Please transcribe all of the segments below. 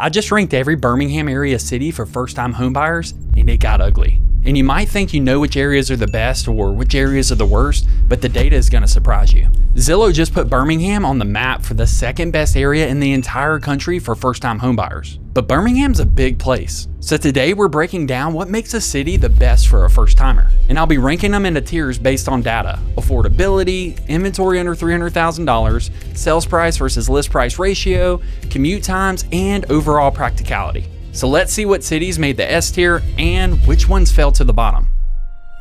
I just ranked every Birmingham area city for first-time homebuyers, and it got ugly. And you might think you know which areas are the best or which areas are the worst, but the data is going to surprise you. Zillow just put Birmingham on the map for the second best area in the entire country for first-time homebuyers. But Birmingham's a big place. So today we're breaking down what makes a city the best for a first-timer. And I'll be ranking them into tiers based on data: affordability, inventory under $300,000, sales price versus list price ratio, commute times, and overall practicality. So let's see what cities made the S tier and which ones fell to the bottom.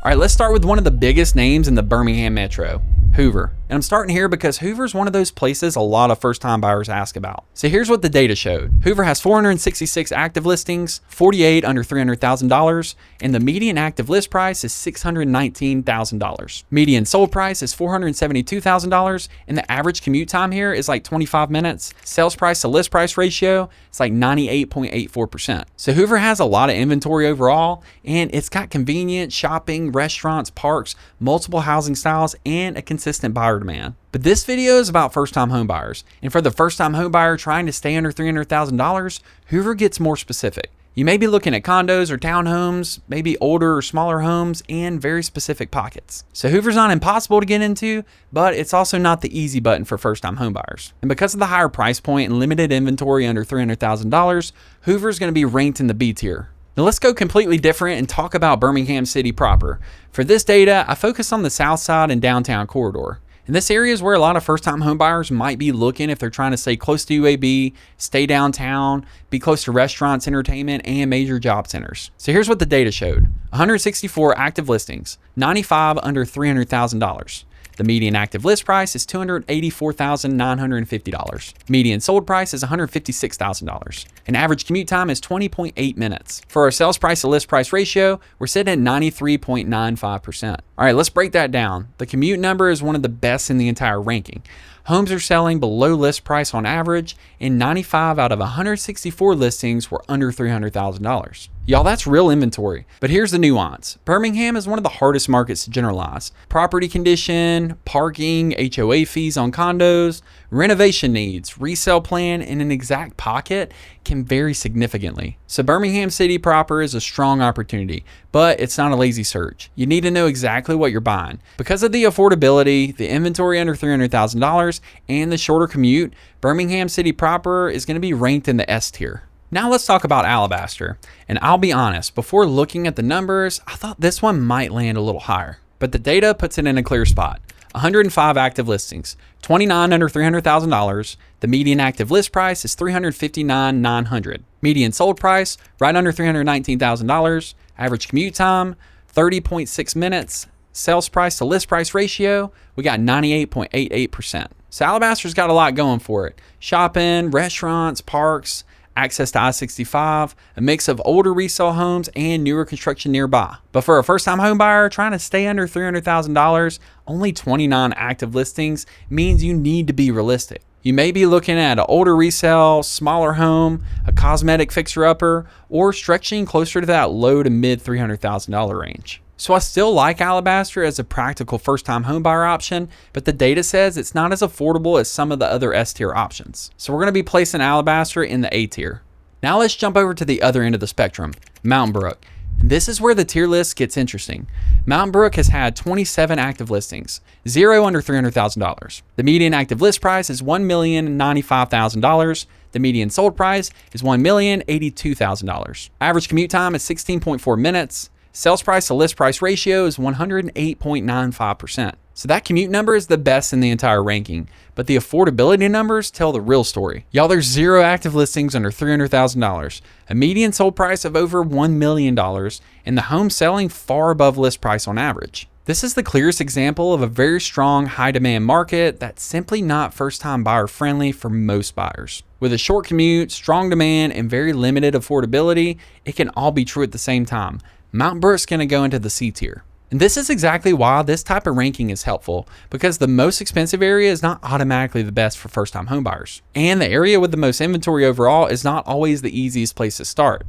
All right, let's start with one of the biggest names in the Birmingham metro, Hoover. And I'm starting here because Hoover's one of those places a lot of first-time buyers ask about. So here's what the data showed. Hoover has 466 active listings, 48 under $300,000, and the median active list price is $619,000. Median sold price is $472,000, and the average commute time here is like 25 minutes. Sales price to list price ratio is like 98.84%. So Hoover has a lot of inventory overall, and it's got convenient shopping, restaurants, parks, multiple housing styles, and a consistent buyer demand. But this video is about first-time homebuyers, and for the first-time homebuyer trying to stay under $300,000, Hoover gets more specific. You may be looking at condos or townhomes, maybe older or smaller homes, and very specific pockets. So Hoover's not impossible to get into, but it's also not the easy button for first-time homebuyers. And because of the higher price point and limited inventory under $300,000, Hoover's going to be ranked in the B tier. Now let's go completely different and talk about Birmingham City proper. For this data, I focus on the south side and downtown corridor. And this area is where a lot of first-time homebuyers might be looking if they're trying to stay close to UAB, stay downtown, be close to restaurants, entertainment, and major job centers. So here's what the data showed. 164 active listings, 95 under $300,000. The median active list price is $284,950. Median sold price is $156,000. An average commute time is 20.8 minutes. For our sales price to list price ratio, we're sitting at 93.95%. All right, let's break that down. The commute number is one of the best in the entire ranking. Homes are selling below list price on average, and 95 out of 164 listings were under $300,000. Y'all, that's real inventory. But here's the nuance. Birmingham is one of the hardest markets to generalize. Property condition, parking, HOA fees on condos, renovation needs, resale plan, and an exact pocket can vary significantly. So Birmingham City proper is a strong opportunity, but it's not a lazy search. You need to know exactly what you're buying. Because of the affordability, the inventory under $300,000, and the shorter commute, Birmingham City proper is going to be ranked in the S tier. Now let's talk about Alabaster. And I'll be honest, before looking at the numbers, I thought this one might land a little higher. But the data puts it in a clear spot. 105 active listings, 29 under $300,000. The median active list price is $359,900. Median sold price, right under $319,000. Average commute time, 30.6 minutes. Sales price to list price ratio, we got 98.88%. So Alabaster's got a lot going for it. Shopping, restaurants, parks, access to I-65, a mix of older resale homes and newer construction nearby. But for a first-time home buyer trying to stay under $300,000, only 29 active listings means you need to be realistic. You may be looking at an older resale, smaller home, a cosmetic fixer-upper, or stretching closer to that low to mid $300,000 range. So I still like Alabaster as a practical first-time homebuyer option, but the data says it's not as affordable as some of the other S-tier options. So we're going to be placing Alabaster in the A tier. Now let's jump over to the other end of the spectrum, Mountain Brook. And this is where the tier list gets interesting. Mountain Brook has had 27 active listings, 0 under $300,000. The median active list price is $1,095,000. The median sold price is $1,082,000. Average commute time is 16.4 minutes. Sales price to list price ratio is 108.95%. So that commute number is the best in the entire ranking, but the affordability numbers tell the real story. Y'all, there's 0 active listings under $300,000, a median sold price of over $1 million, and the home selling far above list price on average. This is the clearest example of a very strong high demand market that's simply not first time buyer friendly for most buyers. With a short commute, strong demand, and very limited affordability, it can all be true at the same time. Mountain Brook's going to go into the C tier. And this is exactly why this type of ranking is helpful, because the most expensive area is not automatically the best for first-time homebuyers. And the area with the most inventory overall is not always the easiest place to start.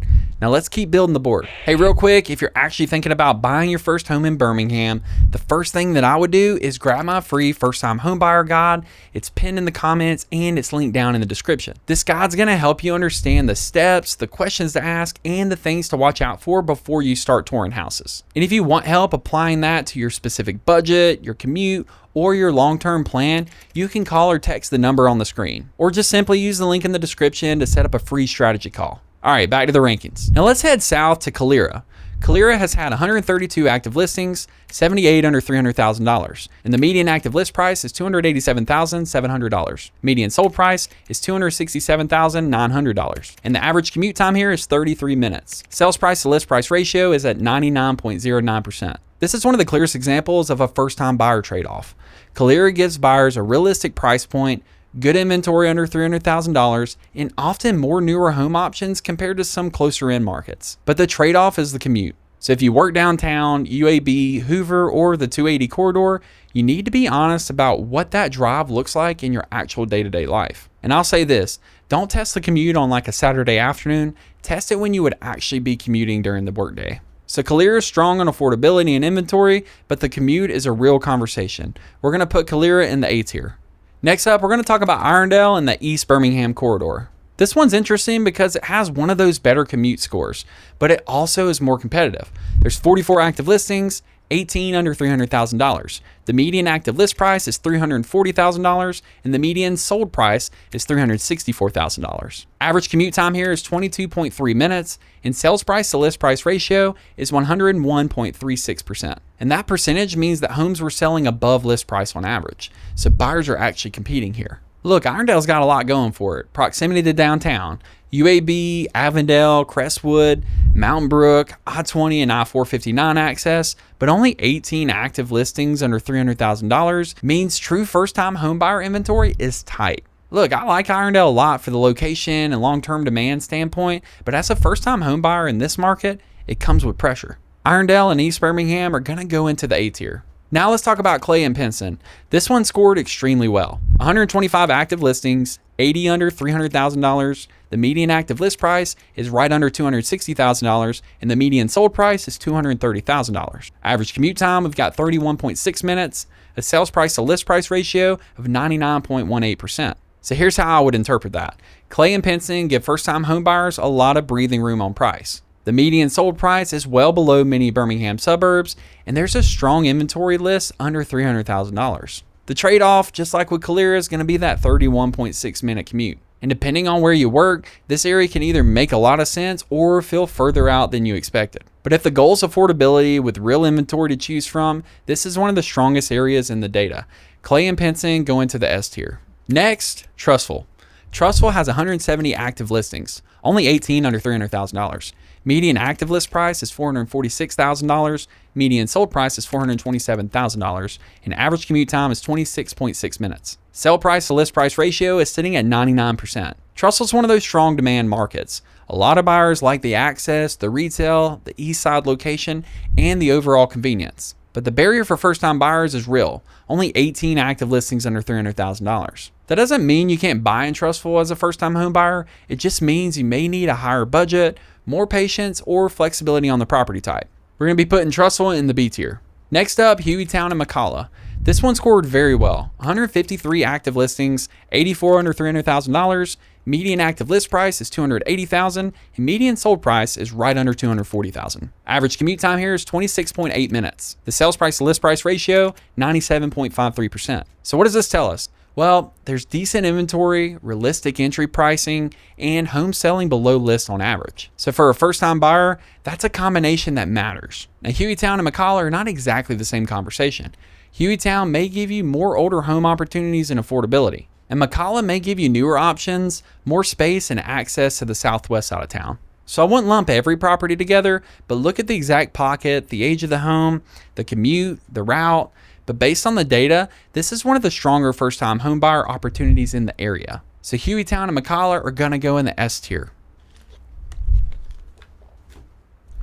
Now let's keep building the board. Hey, real quick, if you're actually thinking about buying your first home in Birmingham, the first thing that I would do is grab my free first-time homebuyer guide. It's pinned in the comments and it's linked down in the description. This guide's gonna help you understand the steps, the questions to ask, and the things to watch out for before you start touring houses. And if you want help applying that to your specific budget, your commute, or your long-term plan, you can call or text the number on the screen, or just simply use the link in the description to set up a free strategy call. All right, back to the rankings. Now let's head south to Calera. Calera has had 132 active listings, 78 under $300,000, and the median active list price is $287,700. Median sold price is $267,900, and the average commute time here is 33 minutes. Sales price to list price ratio is at 99.09%. This is one of the clearest examples of a first-time buyer trade-off. Calera gives buyers a realistic price point, good inventory under $300,000, and often more newer home options compared to some closer in markets. But the trade-off is the commute. So if you work downtown, UAB, Hoover, or the 280 corridor, you need to be honest about what that drive looks like in your actual day-to-day life. And I'll say this, don't test the commute on like a Saturday afternoon, test it when you would actually be commuting during the workday. So Calera is strong on affordability and inventory, but the commute is a real conversation. We're gonna put Calera in the A tier. Next up, we're going to talk about Irondale and the East Birmingham corridor. This one's interesting because it has one of those better commute scores, but it also is more competitive. There's 44 active listings, 18 under $300,000. The median active list price is $340,000, and the median sold price is $364,000. Average commute time here is 22.3 minutes, and sales price to list price ratio is 101.36%. And that percentage means that homes were selling above list price on average. So buyers are actually competing here. Look, Irondale's got a lot going for it. Proximity to downtown, UAB, Avondale, Crestwood, Mountain Brook, I-20 and I-459 access, but only 18 active listings under $300,000 means true first-time homebuyer inventory is tight. Look, I like Irondale a lot for the location and long-term demand standpoint, but as a first-time homebuyer in this market, it comes with pressure. Irondale and East Birmingham are gonna go into the A tier. Now let's talk about Clay and Pinson. This one scored extremely well. 125 active listings, 80 under $300,000. The median active list price is right under $260,000, and the median sold price is $230,000. Average commute time, we've got 31.6 minutes, a sales price to list price ratio of 99.18%. So here's how I would interpret that. Clay and Pinson give first-time homebuyers a lot of breathing room on price. The median sold price is well below many Birmingham suburbs, and there's a strong inventory list under $300,000. The trade-off, just like with Calera, is going to be that 31.6 minute commute. And depending on where you work, this area can either make a lot of sense or feel further out than you expected. But if the goal is affordability with real inventory to choose from, this is one of the strongest areas in the data. Clay and Pinson go into the S tier. Next, Trussville. Trussville has 170 active listings, only 18 under $300,000. Median active list price is $446,000. Median sold price is $427,000. And average commute time is 26.6 minutes. Sell price to list price ratio is sitting at 99%. Trussville's one of those strong demand markets. A lot of buyers like the access, the retail, the east side location, and the overall convenience. But the barrier for first-time buyers is real. Only 18 active listings under $300,000. That doesn't mean you can't buy in Trussville as a first-time home buyer. It just means you may need a higher budget, more patience, or flexibility on the property type. We're going to be putting Trussville in the B tier. Next up, Hueytown and McCalla. This one scored very well. 153 active listings, 84 under $300,000. Median active list price is $280,000, and median sold price is right under $240,000. Average commute time here is 26.8 minutes. The sales price to list price ratio, 97.53%. So what does this tell us? Well, there's decent inventory, realistic entry pricing, and homes selling below list on average. So for a first-time buyer, that's a combination that matters. Now, Hueytown and McCalla are not exactly the same conversation. Hueytown may give you more older home opportunities and affordability, and McCalla may give you newer options, more space, and access to the southwest side of town. So I wouldn't lump every property together, but look at the exact pocket, the age of the home, the commute, the route. But based on the data, this is one of the stronger first-time homebuyer opportunities in the area. So Hueytown and McCalla are gonna go in the S tier.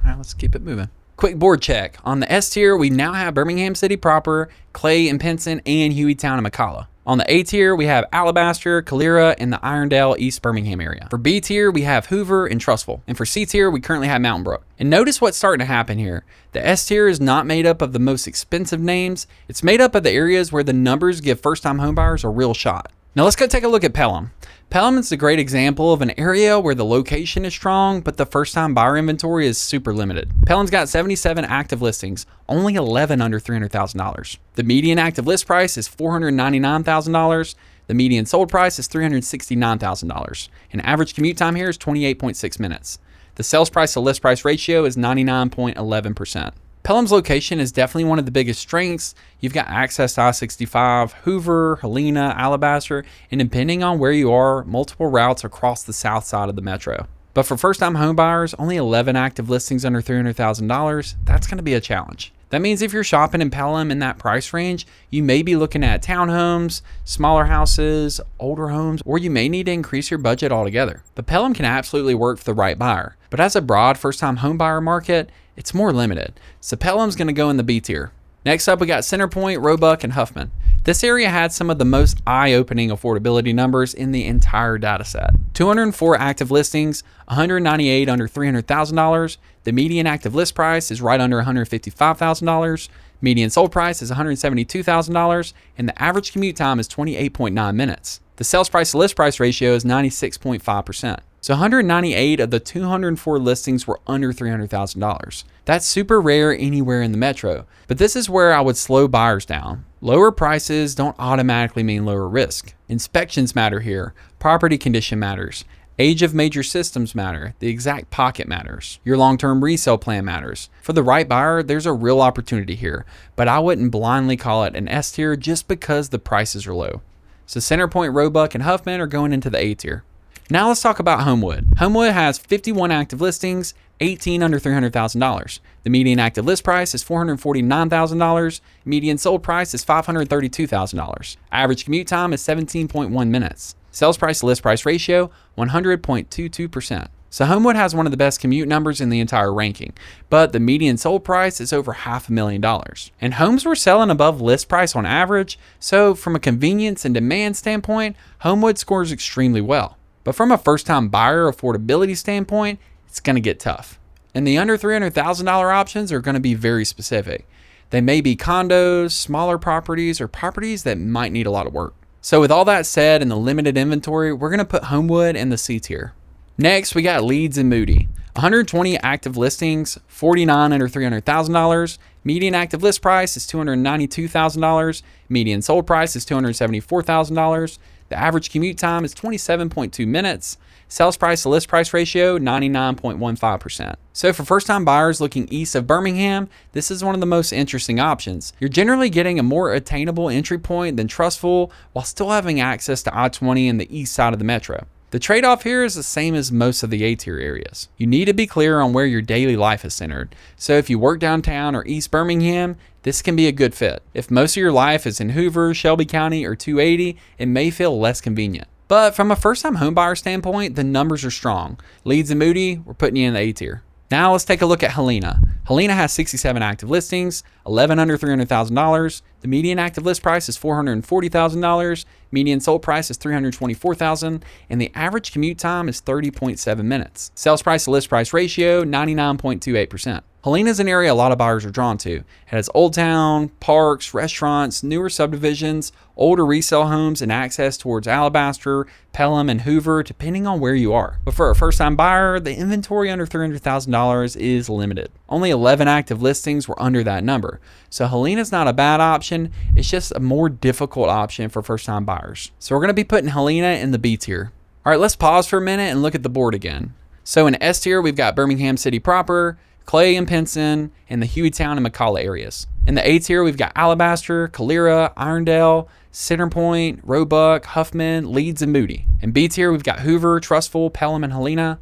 All right, let's keep it moving. Quick board check. On the S tier, we now have Birmingham City proper, Clay and Pinson, and Hueytown and McCalla. On the A tier, we have Alabaster, Calera, and the Irondale, East Birmingham area. For B tier, we have Hoover and Trussville. And for C tier, we currently have Mountain Brook. And notice what's starting to happen here. The S tier is not made up of the most expensive names. It's made up of the areas where the numbers give first-time homebuyers a real shot. Now let's go take a look at Pelham. Pelham is a great example of an area where the location is strong, but the first-time buyer inventory is super limited. Pelham's got 77 active listings, only 11 under $300,000. The median active list price is $499,000. The median sold price is $369,000. And average commute time here is 28.6 minutes. The sales price to list price ratio is 99.11%. Pelham's location is definitely one of the biggest strengths. You've got access to I-65, Hoover, Helena, Alabaster, and depending on where you are, multiple routes across the south side of the metro. But for first-time home buyers, only 11 active listings under $300,000, that's going to be a challenge. That means if you're shopping in Pelham in that price range, you may be looking at townhomes, smaller houses, older homes, or you may need to increase your budget altogether. But Pelham can absolutely work for the right buyer. But as a broad first-time home buyer market, it's more limited. So Pelham's going to go in the B tier. Next up, we got Centerpoint, Roebuck, and Huffman. This area had some of the most eye-opening affordability numbers in the entire data set. 204 active listings, 198 under $300,000. The median active list price is right under $155,000. Median sold price is $172,000, and the average commute time is 28.9 minutes. The sales price to list price ratio is 96.5%. So 198 of the 204 listings were under $300,000. That's super rare anywhere in the metro, but this is where I would slow buyers down. Lower prices don't automatically mean lower risk. Inspections matter here. Property condition matters. Age of major systems matter. The exact pocket matters. Your long-term resale plan matters. For the right buyer, there's a real opportunity here, but I wouldn't blindly call it an S tier just because the prices are low. So Centerpoint, Roebuck, and Huffman are going into the A tier. Now let's talk about Homewood. Homewood has 51 active listings, 18 under $300,000. The median active list price is $449,000. Median sold price is $532,000. Average commute time is 17.1 minutes. Sales price to list price ratio, 100.22%. So Homewood has one of the best commute numbers in the entire ranking, but the median sold price is over $500,000. And homes were selling above list price on average, so from a convenience and demand standpoint, Homewood scores extremely well. But from a first-time buyer affordability standpoint, it's going to get tough. And the under $300,000 options are going to be very specific. They may be condos, smaller properties, or properties that might need a lot of work. So with all that said and the limited inventory, we're going to put Homewood in the C tier. Next, we got Leeds and Moody. 120 active listings, 49 under $300,000. Median active list price is $292,000. Median sold price is $274,000. The average commute time is 27.2 minutes. Sales price to list price ratio, 99.15%. So for first-time buyers looking east of Birmingham, this is one of the most interesting options. You're generally getting a more attainable entry point than Trussville while still having access to I-20 and the east side of the metro. The trade-off here is the same as most of the A-tier areas. You need to be clear on where your daily life is centered. So if you work downtown or East Birmingham, this can be a good fit. If most of your life is in Hoover, Shelby County, or 280, it may feel less convenient. But from a first-time homebuyer standpoint, the numbers are strong. Leeds and Moody, we're putting you in the A-tier. Now let's take a look at Helena. Helena has 67 active listings, 11 under $300,000. The median active list price is $440,000. Median sold price is $324,000, and the average commute time is 30.7 minutes. Sales price to list price ratio, 99.28%. Helena is an area a lot of buyers are drawn to. It has Old Town, parks, restaurants, newer subdivisions, older resale homes, and access towards Alabaster, Pelham, and Hoover, depending on where you are. But for a first-time buyer, the inventory under $300,000 is limited. Only 11 active listings were under that number. So Helena's not a bad option, it's just a more difficult option for first-time buyers. So we're going to be putting Helena in the B tier. All right, let's pause for a minute and look at the board again. So in S tier, we've got Birmingham City proper, Clay and Pinson, and the Hueytown and McCalla areas. In the A tier, we've got Alabaster, Calera, Irondale, Centerpoint, Roebuck, Huffman, Leeds, and Moody. In B tier, we've got Hoover, Trussville, Pelham, and Helena.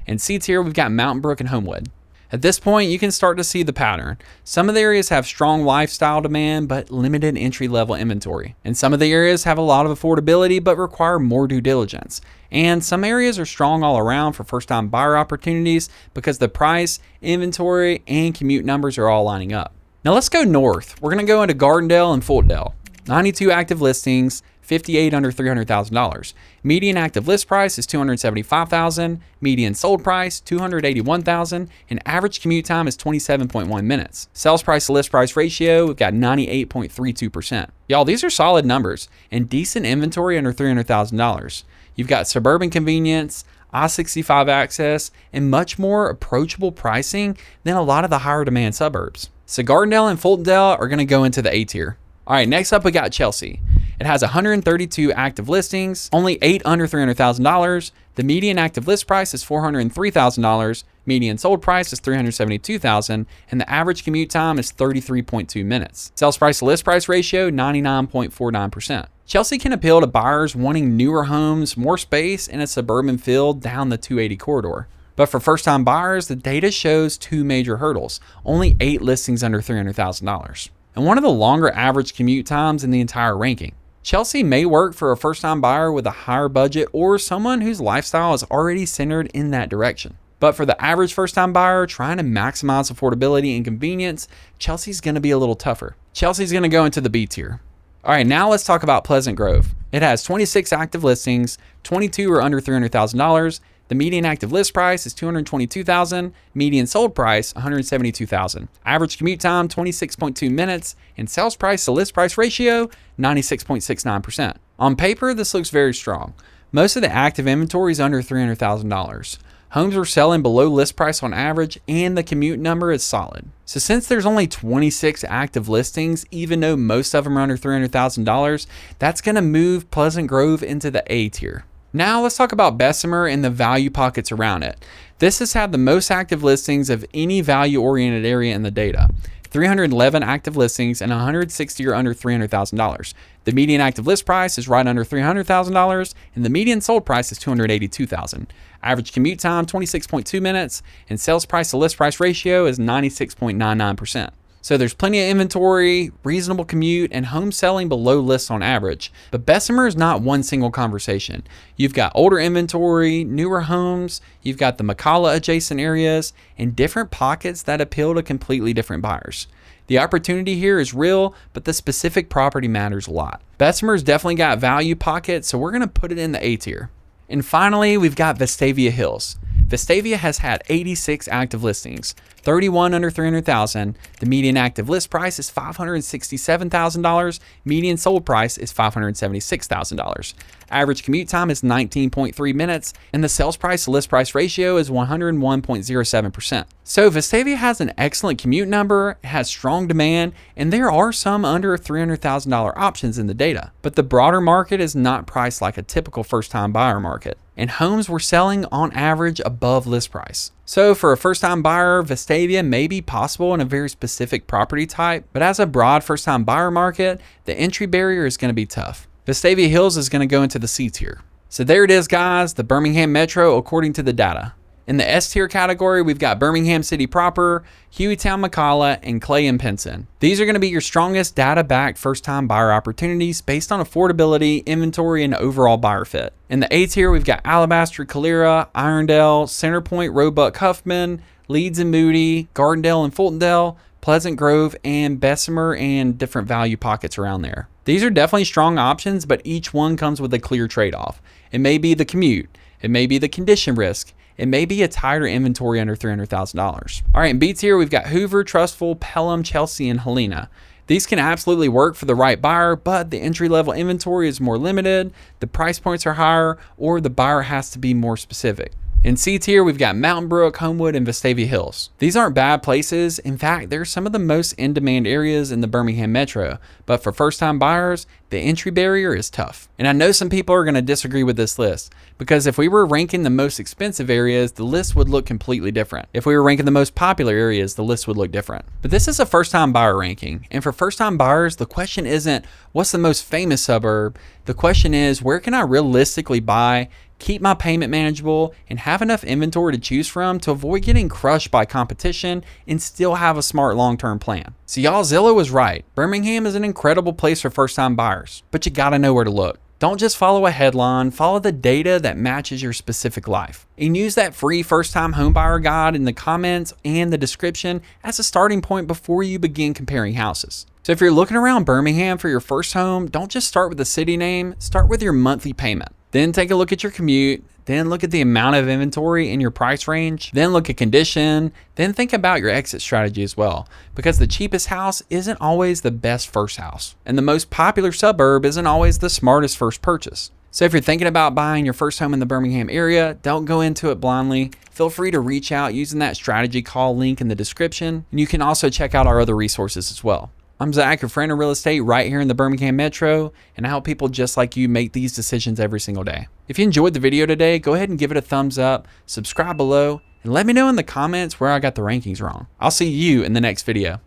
In C tier, we've got Mountain Brook and Homewood. At this point, you can start to see the pattern. Some of the areas have strong lifestyle demand, but limited entry-level inventory. And some of the areas have a lot of affordability, but require more due diligence. And some areas are strong all around for first-time buyer opportunities because the price, inventory, and commute numbers are all lining up. Now let's go north. We're going to go into Gardendale and Fultondale. 92 active listings, 58 under $300,000. Median active list price is $275,000. Median sold price $281,000, and average commute time is 27.1 minutes. Sales price to list price ratio, we've got 98.32%. Y'all, these are solid numbers and decent inventory under $300,000. You've got suburban convenience, I-65 access, and much more approachable pricing than a lot of the higher demand suburbs. So Gardendale and Fultondale are going to go into the A tier. All right, next up we got Chelsea. It has 132 active listings, only 8 under $300,000. The median active list price is $403,000. Median sold price is $372,000, and the average commute time is 33.2 minutes. Sales price to list price ratio 99.49%. Chelsea can appeal to buyers wanting newer homes, more space, and a suburban feel down the 280 corridor. But for first-time buyers, the data shows 2 major hurdles: only 8 listings under $300,000, and one of the longer average commute times in the entire ranking. Chelsea may work for a first-time buyer with a higher budget or someone whose lifestyle is already centered in that direction. But for the average first-time buyer trying to maximize affordability and convenience, Chelsea's going to be a little tougher. Chelsea's going to go into the B tier. All right, now let's talk about Pleasant Grove. It has 26 active listings, 22 are under $300,000. The median active list price is $222,000, median sold price $172,000. Average commute time 26.2 minutes, and sales price to list price ratio 96.69%. On paper, this looks very strong. Most of the active inventory is under $300,000. Homes are selling below list price on average, and the commute number is solid. So since there's only 26 active listings, even though most of them are under $300,000, that's going to move Pleasant Grove into the A tier. Now let's talk about Bessemer and the value pockets around it. This has had the most active listings of any value-oriented area in the data. 311 active listings and 160 are under $300,000. The median active list price is right under $300,000, and the median sold price is $282,000. Average commute time 26.2 minutes, and sales price to list price ratio is 96.99%. So there's plenty of inventory, reasonable commute, and home selling below list on average. But Bessemer is not one single conversation. You've got older inventory, newer homes, you've got the McCalla adjacent areas, and different pockets that appeal to completely different buyers. The opportunity here is real, but the specific property matters a lot. Bessemer's definitely got value pockets, so we're going to put it in the A tier. And finally, we've got Vestavia Hills. Vestavia has had 86 active listings, 31 under $300,000. The median active list price is $567,000. Median sold price is $576,000. Average commute time is 19.3 minutes, and the sales price to list price ratio is 101.07%. So Vestavia has an excellent commute number, it has strong demand, and there are some under $300,000 options in the data. But the broader market is not priced like a typical first-time buyer market, and homes were selling on average above list price. So for a first-time buyer, Vestavia may be possible in a very specific property type, but as a broad first-time buyer market, the entry barrier is going to be tough. Vestavia Hills is going to go into the C tier. So there it is, guys, the Birmingham Metro according to the data. In the S tier category, we've got Birmingham City proper, Hueytown, McCalla, and Clay and Pinson. These are going to be your strongest data-backed first-time buyer opportunities based on affordability, inventory, and overall buyer fit. In the A tier, we've got Alabaster, Calera, Irondale, Centerpoint, Roebuck, Huffman, Leeds and Moody, Gardendale and Fultondale, Pleasant Grove, and Bessemer, and different value pockets around there. These are definitely strong options, but each one comes with a clear trade-off. It may be the commute, it may be the condition risk, it may be a tighter inventory under $300,000. All right, in B tier, we've got Hoover, Trussville, Pelham, Chelsea, and Helena. These can absolutely work for the right buyer, but the entry-level inventory is more limited, the price points are higher, or the buyer has to be more specific. In C tier, we've got Brook, Homewood, and Vestavia Hills. These aren't bad places. In fact, they're some of the most in-demand areas in the Birmingham Metro. But for first-time buyers, the entry barrier is tough. And I know some people are going to disagree with this list, because if we were ranking the most expensive areas, the list would look completely different. If we were ranking the most popular areas, the list would look different. But this is a first-time buyer ranking. And for first-time buyers, the question isn't what's the most famous suburb. The question is, where can I realistically buy, keep my payment manageable, and have enough inventory to choose from to avoid getting crushed by competition and still have a smart long-term plan. So y'all, Zillow was right. Birmingham is an incredible place for first-time buyers, but you gotta know where to look. Don't just follow a headline, follow the data that matches your specific life. And use that free first-time homebuyer guide in the comments and the description as a starting point before you begin comparing houses. So if you're looking around Birmingham for your first home, don't just start with the city name, start with your monthly payment. Then take a look at your commute, then look at the amount of inventory in your price range, then look at condition, then think about your exit strategy as well, because the cheapest house isn't always the best first house, and the most popular suburb isn't always the smartest first purchase. So if you're thinking about buying your first home in the Birmingham area, don't go into it blindly. Feel free to reach out using that strategy call link in the description, and you can also check out our other resources as well. I'm Zach, your friend of real estate right here in the Birmingham Metro, and I help people just like you make these decisions every single day. If you enjoyed the video today, go ahead and give it a thumbs up, subscribe below, and let me know in the comments where I got the rankings wrong. I'll see you in the next video.